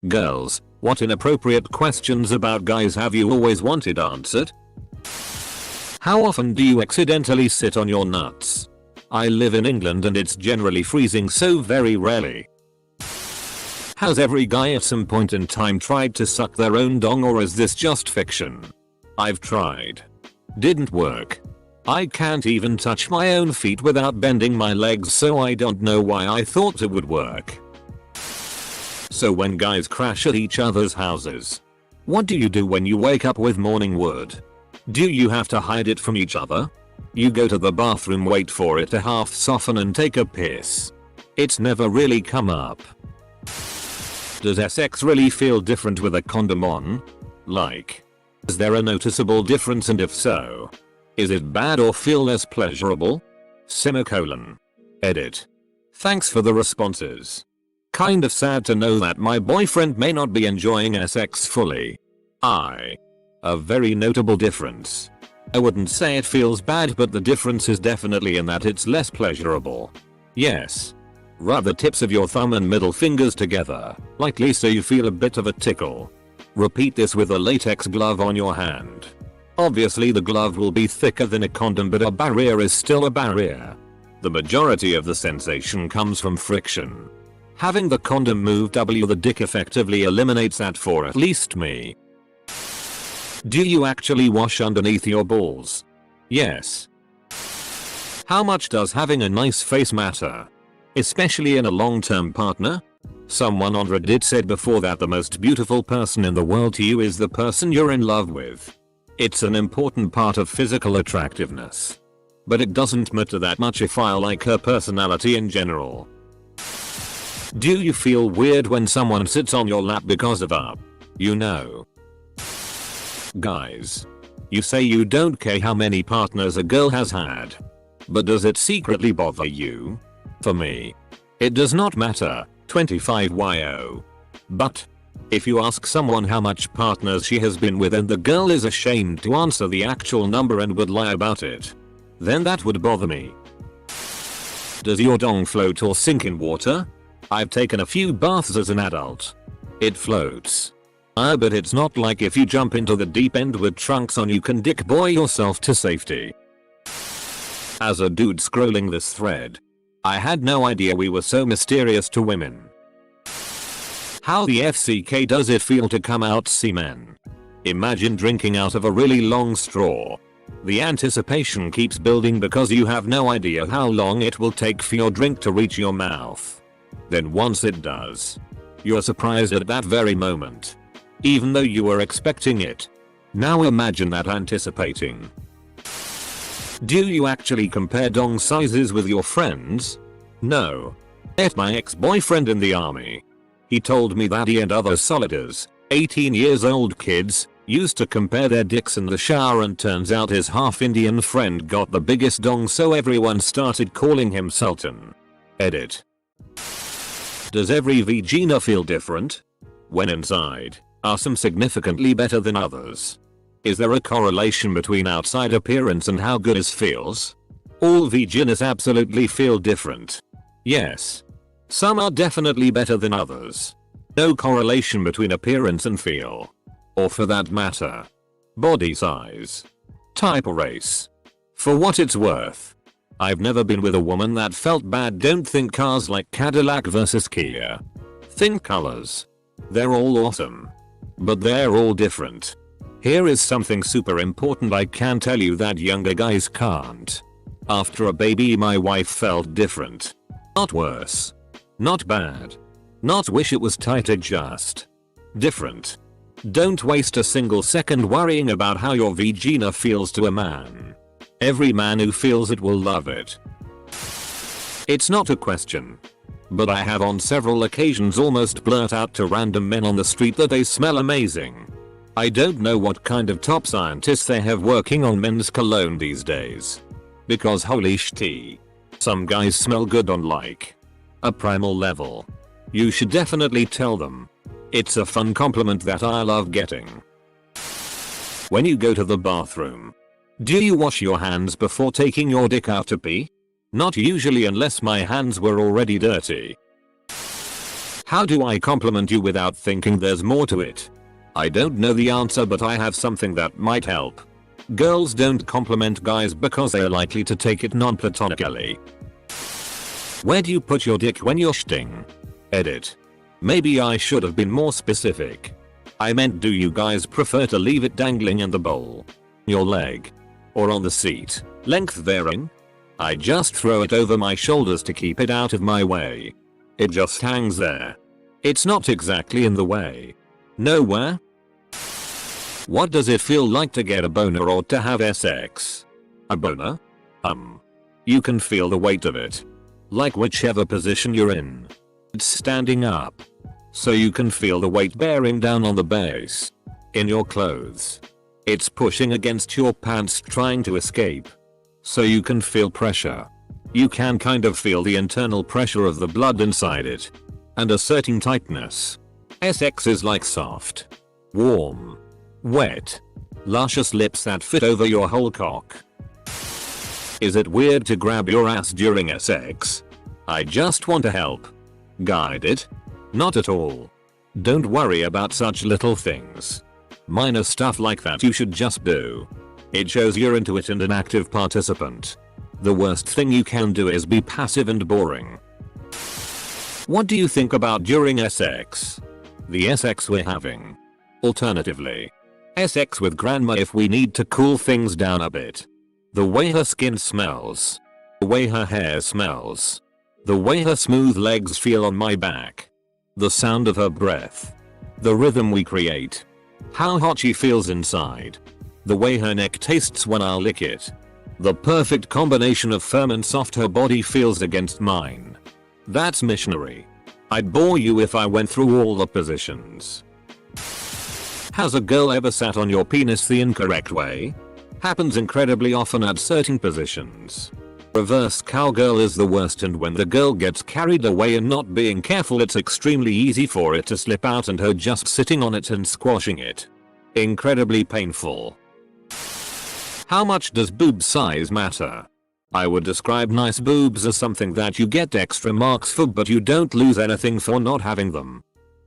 Girls, what inappropriate questions about guys have you always wanted answered? How often do you accidentally sit on your nuts? I live in England and it's generally freezing, so very rarely. Has every guy at some point in time tried to suck their own dong, or is this just fiction? I've tried. Didn't work. I can't even touch my own feet without bending my legs, so I don't know why I thought it would work. So when guys crash at each other's houses, what do you do when you wake up with morning wood? Do you have to hide it from each other? You go to the bathroom, wait for it to half soften and take a piss. It's never really come up. Does sex really feel different with a condom on? Like, is there a noticeable difference, and if so, is it bad or feel less pleasurable? Edit. Thanks for the responses. Kind of sad to know that my boyfriend may not be enjoying sex fully. A very notable difference. I wouldn't say it feels bad, but the difference is definitely in that it's less pleasurable. Yes. Rub the tips of your thumb and middle fingers together, lightly, so you feel a bit of a tickle. Repeat this with a latex glove on your hand. Obviously the glove will be thicker than a condom, but a barrier is still a barrier. The majority of the sensation comes from friction. Having the condom move the dick effectively eliminates that, for at least me. Do you actually wash underneath your balls? Yes. How much does having a nice face matter? Especially in a long-term partner? Someone on Reddit said before that the most beautiful person in the world to you is the person you're in love with. It's an important part of physical attractiveness. But it doesn't matter that much if I like her personality in general. Do you feel weird when someone sits on your lap because of Guys. You say you don't care how many partners a girl has had. But does it secretly bother you? For me, it does not matter. 25yo. But if you ask someone how much partners she has been with and the girl is ashamed to answer the actual number and would lie about it, then that would bother me. Does your dong float or sink in water? I've taken a few baths as an adult. It floats. But it's not like if you jump into the deep end with trunks on you can dick boy yourself to safety. As a dude scrolling this thread, I had no idea we were so mysterious to women. How the FCK does it feel to come out semen? Imagine drinking out of a really long straw. The anticipation keeps building because you have no idea how long it will take for your drink to reach your mouth. Then once it does, you're surprised at that very moment, even though you were expecting it. Now imagine that anticipating. Do you actually compare dong sizes with your friends? No. At my ex-boyfriend in the army. He told me that he and other solidars, 18 years old kids, used to compare their dicks in the shower, and turns out his half Indian friend got the biggest dong, so everyone started calling him Sultan. Edit. Does every vagina feel different? When inside, are some significantly better than others? Is there a correlation between outside appearance and how good it feels? All vaginas absolutely feel different. Yes. Some are definitely better than others. No correlation between appearance and feel. Or for that matter, body size, type or race. For what it's worth, I've never been with a woman that felt bad. Don't think cars like Cadillac versus Kia. Think colors. They're all awesome. But they're all different. Here is something super important I can tell you that younger guys can't. After a baby, my wife felt different. Not worse. Not bad. Not wish it was tighter, just different. Don't waste a single second worrying about how your vagina feels to a man. Every man who feels it will love it. It's not a question. But I have on several occasions almost blurt out to random men on the street that they smell amazing. I don't know what kind of top scientists they have working on men's cologne these days. Because holy shit, some guys smell good on like a primal level. You should definitely tell them. It's a fun compliment that I love getting. When you go to the bathroom, do you wash your hands before taking your dick out to pee? Not usually, unless my hands were already dirty. How do I compliment you without thinking there's more to it? I don't know the answer, but I have something that might help. Girls don't compliment guys because they're likely to take it non-platonically. Where do you put your dick when you're shitting? Edit. Maybe I should have been more specific. I meant, do you guys prefer to leave it dangling in the bowl, your leg, or on the seat, length varying? I just throw it over my shoulders to keep it out of my way. It just hangs there. It's not exactly in the way. Nowhere? What does it feel like to get a boner or to have sex? A boner? You can feel the weight of it. Like whichever position you're in. It's standing up. So you can feel the weight bearing down on the base. In your clothes. It's pushing against your pants trying to escape. So you can feel pressure. You can kind of feel the internal pressure of the blood inside it. And a certain tightness. Sex is like soft, warm, wet, luscious lips that fit over your whole cock. Is it weird to grab your ass during sex? I just want to help. Guide it? Not at all. Don't worry about such little things. Minor stuff like that you should just do. It shows you're into it and an active participant. The worst thing you can do is be passive and boring. What do you think about during sex? The sex we're having. Alternatively, sex with grandma if we need to cool things down a bit. The way her skin smells. The way her hair smells. The way her smooth legs feel on my back. The sound of her breath. The rhythm we create. How hot she feels inside. The way her neck tastes when I'll lick it. The perfect combination of firm and soft her body feels against mine. That's missionary. I'd bore you if I went through all the positions. Has a girl ever sat on your penis the incorrect way? Happens incredibly often at certain positions. Reverse cowgirl is the worst, and when the girl gets carried away and not being careful, it's extremely easy for it to slip out and her just sitting on it and squashing it. Incredibly painful. How much does boob size matter? I would describe nice boobs as something that you get extra marks for, but you don't lose anything for not having them.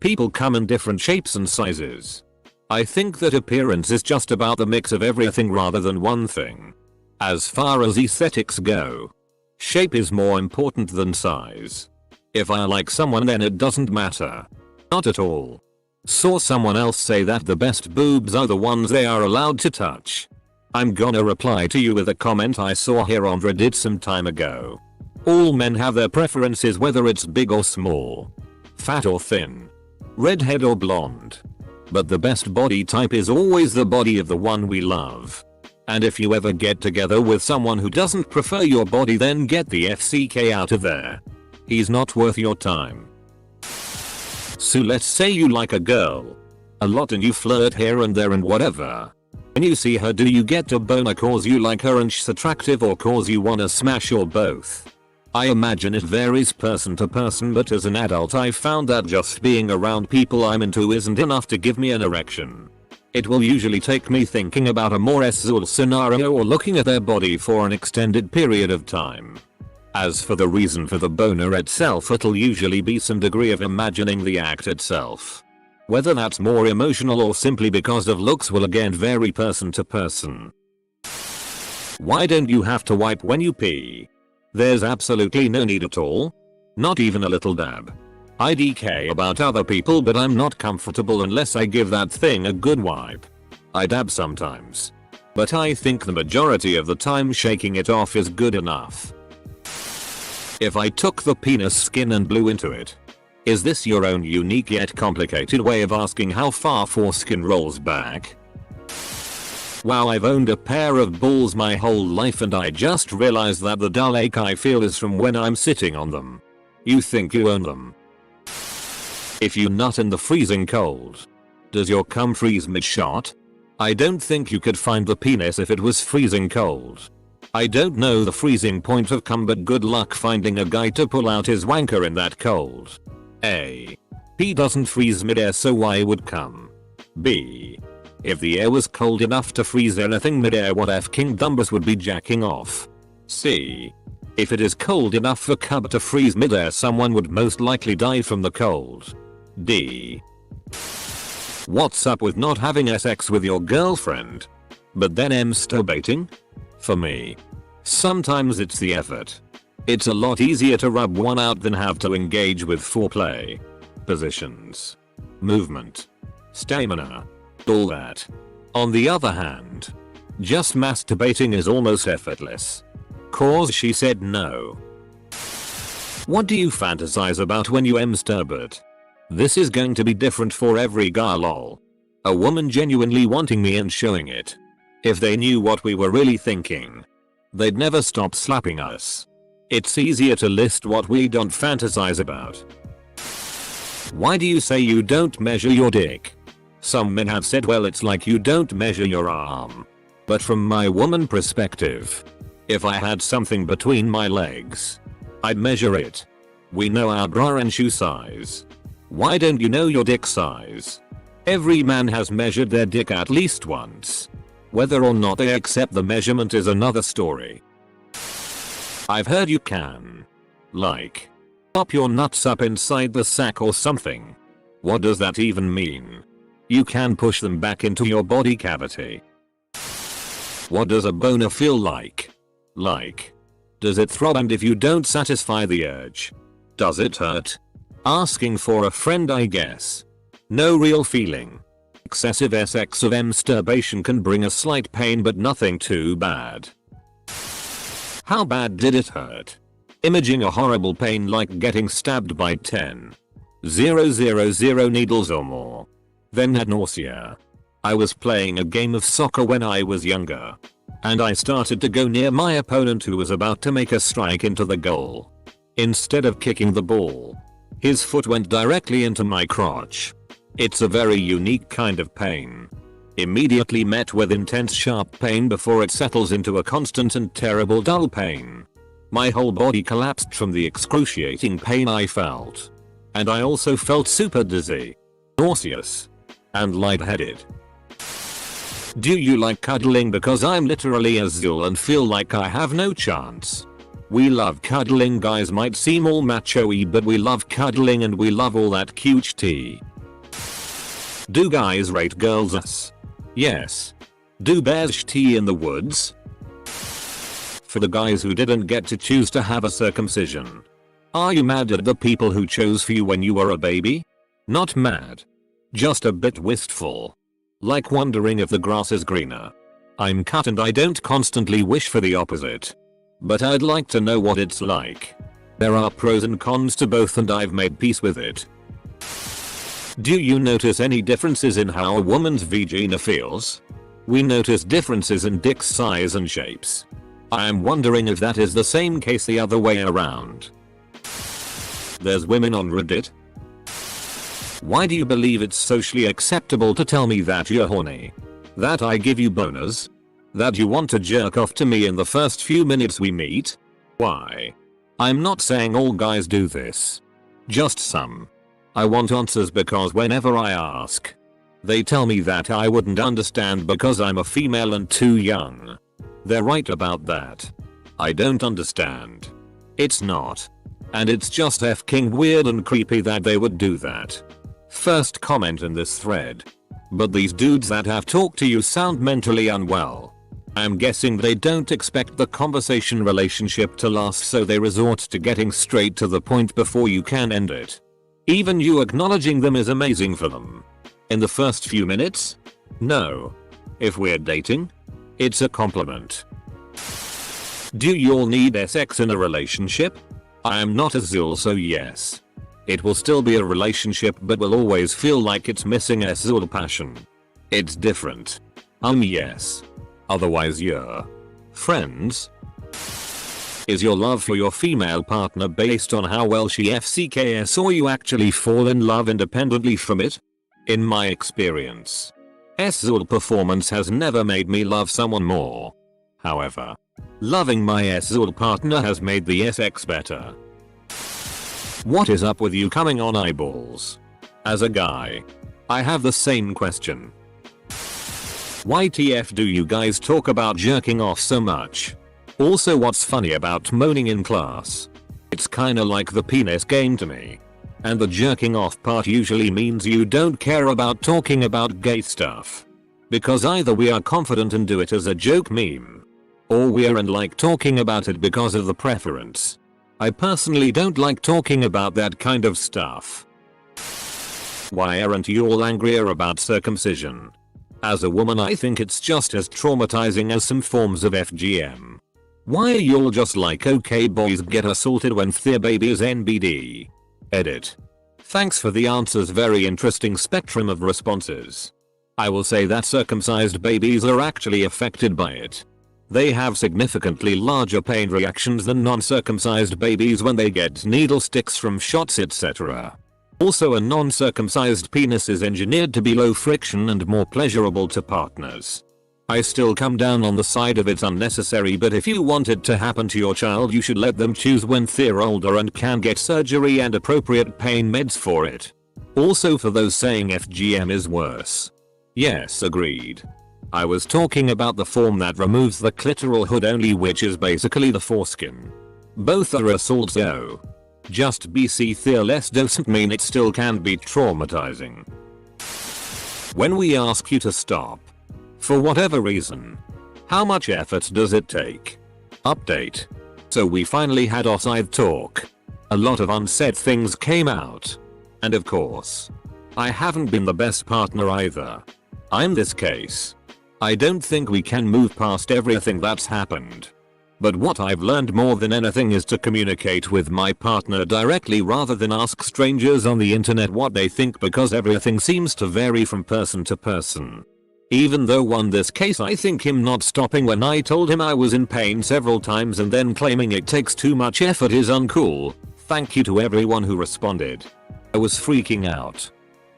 People come in different shapes and sizes. I think that appearance is just about the mix of everything rather than one thing. As far as aesthetics go, shape is more important than size. If I like someone, then it doesn't matter. Not at all. Saw someone else say that the best boobs are the ones they are allowed to touch. I'm gonna reply to you with a comment I saw here on Reddit some time ago. All men have their preferences, whether it's big or small, fat or thin, redhead or blonde. But the best body type is always the body of the one we love. And if you ever get together with someone who doesn't prefer your body, then get the FCK out of there. He's not worth your time. So let's say you like a girl a lot and you flirt here and there and whatever. When you see her, do you get a boner cause you like her and she's attractive, or cause you wanna smash, or both? I imagine it varies person to person, but as an adult I've found that just being around people I'm into isn't enough to give me an erection. It will usually take me thinking about a more sexual scenario or looking at their body for an extended period of time. As for the reason for the boner itself, it'll usually be some degree of imagining the act itself. Whether that's more emotional or simply because of looks will again vary person to person. Why don't you have to wipe when you pee? There's absolutely no need at all. Not even a little dab. I DK about other people, but I'm not comfortable unless I give that thing a good wipe. I dab sometimes. But I think the majority of the time shaking it off is good enough. If I took the penis skin and blew into it. Is this your own unique yet complicated way of asking how far foreskin rolls back? Wow, I've owned a pair of balls my whole life and I just realized that the dull ache I feel is from when I'm sitting on them. You think you own them? If you nut in the freezing cold, does your cum freeze mid-shot? I don't think you could find the penis if it was freezing cold. I don't know the freezing point of cum, but good luck finding a guy to pull out his wanker in that cold. A. Pee doesn't freeze mid-air, so why would cum? B. If the air was cold enough to freeze anything mid-air, what F King Dumbus would be jacking off? C. If it is cold enough for cub to freeze midair, someone would most likely die from the cold. D. What's up with not having sex with your girlfriend, but then masturbating? For me, sometimes it's the effort. It's a lot easier to rub one out than have to engage with foreplay, positions, movement, stamina, all that. On the other hand, just masturbating is almost effortless. Cause she said no. What do you fantasize about when you masturbate? This is going to be different for every guy lol. A woman genuinely wanting me and showing it. If they knew what we were really thinking, they'd never stop slapping us. It's easier to list what we don't fantasize about. Why do you say you don't measure your dick? Some men have said, well, it's like you don't measure your arm. But from my woman perspective, if I had something between my legs, I'd measure it. We know our bra and shoe size. Why don't you know your dick size? Every man has measured their dick at least once. Whether or not they accept the measurement is another story. I've heard you can, like, pop your nuts up inside the sack or something. What does that even mean? You can push them back into your body cavity. What does a boner feel like? Like, does it throb, and if you don't satisfy the urge, does it hurt? Asking for a friend, I guess. No real feeling. Excessive sex of masturbation can bring a slight pain, but nothing too bad. How bad did it hurt? Imaging a horrible pain like getting stabbed by 10,000 needles or more. Then had nausea. I was playing a game of soccer when I was younger, and I started to go near my opponent who was about to make a strike into the goal. Instead of kicking the ball, his foot went directly into my crotch. It's a very unique kind of pain. Immediately met with intense sharp pain before it settles into a constant and terrible dull pain. My whole body collapsed from the excruciating pain I felt. And I also felt super dizzy, nauseous, and lightheaded. Do you like cuddling? Because I'm literally a Zul and feel like I have no chance. We love cuddling. Guys might seem all macho-y, but we love cuddling and we love all that cute tea. Do guys rate girls? Yes. Do bears tea in the woods? For the guys who didn't get to choose to have a circumcision, are you mad at the people who chose for you when you were a baby? Not mad. Just a bit wistful. Like wondering if the grass is greener. I'm cut and I don't constantly wish for the opposite. But I'd like to know what it's like. There are pros and cons to both and I've made peace with it. Do you notice any differences in how a woman's vagina feels? We notice differences in dick size and shapes. I am wondering if that is the same case the other way around. There's women on Reddit. Why do you believe it's socially acceptable to tell me that you're horny? That I give you boners? That you want to jerk off to me in the first few minutes we meet? Why? I'm not saying all guys do this. Just some. I want answers because whenever I ask, they tell me that I wouldn't understand because I'm a female and too young. They're right about that. I don't understand. It's not. And it's just f-king weird and creepy that they would do that. First comment in this thread. But these dudes that have talked to you sound mentally unwell. I'm guessing they don't expect the conversation relationship to last, so they resort to getting straight to the point before you can end it. Even you acknowledging them is amazing for them. In the first few minutes? No. If we're dating? It's a compliment. Do you all need sex in a relationship? I am not a Zul, so yes. It will still be a relationship but will always feel like it's missing Zul passion. It's different. Yes. Otherwise you're friends. Is your love for your female partner based on how well she FCKS, or you actually fall in love independently from it? In my experience, Zul performance has never made me love someone more. However, loving my Zul partner has made the sex better. What is up with you coming on eyeballs? As a guy, I have the same question. Why TF do you guys talk about jerking off so much? Also, what's funny about moaning in class? It's kinda like the penis game to me. And the jerking off part usually means you don't care about talking about gay stuff. Because either we are confident and do it as a joke meme, or we aren't like talking about it because of the preference. I personally don't like talking about that kind of stuff. Why aren't you all angrier about circumcision? As a woman, I think it's just as traumatizing as some forms of FGM. Why are y'all just like, okay boys get assaulted when their baby is NBD? Edit. Thanks for the answers, very interesting spectrum of responses. I will say that circumcised babies are actually affected by it. They have significantly larger pain reactions than non-circumcised babies when they get needle sticks from shots, etc. Also, a non-circumcised penis is engineered to be low friction and more pleasurable to partners. I still come down on the side of it's unnecessary, but if you want it to happen to your child, you should let them choose when they're older and can get surgery and appropriate pain meds for it. Also, for those saying FGM is worse. Yes, agreed. I was talking about the form that removes the clitoral hood only, which is basically the foreskin. Both are assaults though. Just BC there less doesn't mean it still can be traumatizing. When we ask you to stop, for whatever reason, how much effort does it take? Update. So we finally had our side talk. A lot of unsaid things came out. And of course, I haven't been the best partner either. I'm this case. I don't think we can move past everything that's happened. But what I've learned more than anything is to communicate with my partner directly rather than ask strangers on the internet what they think, because everything seems to vary from person to person. Even though on this case I think him not stopping when I told him I was in pain several times and then claiming it takes too much effort is uncool. Thank you to everyone who responded. I was freaking out.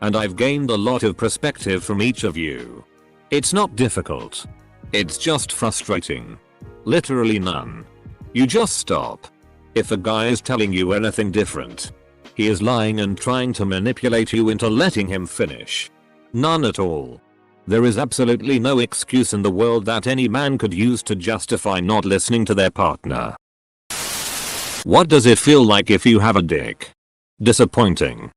And I've gained a lot of perspective from each of you. It's not difficult. It's just frustrating. Literally none. You just stop. If a guy is telling you anything different, he is lying and trying to manipulate you into letting him finish. None at all. There is absolutely no excuse in the world that any man could use to justify not listening to their partner. What does it feel like if you have a dick? Disappointing.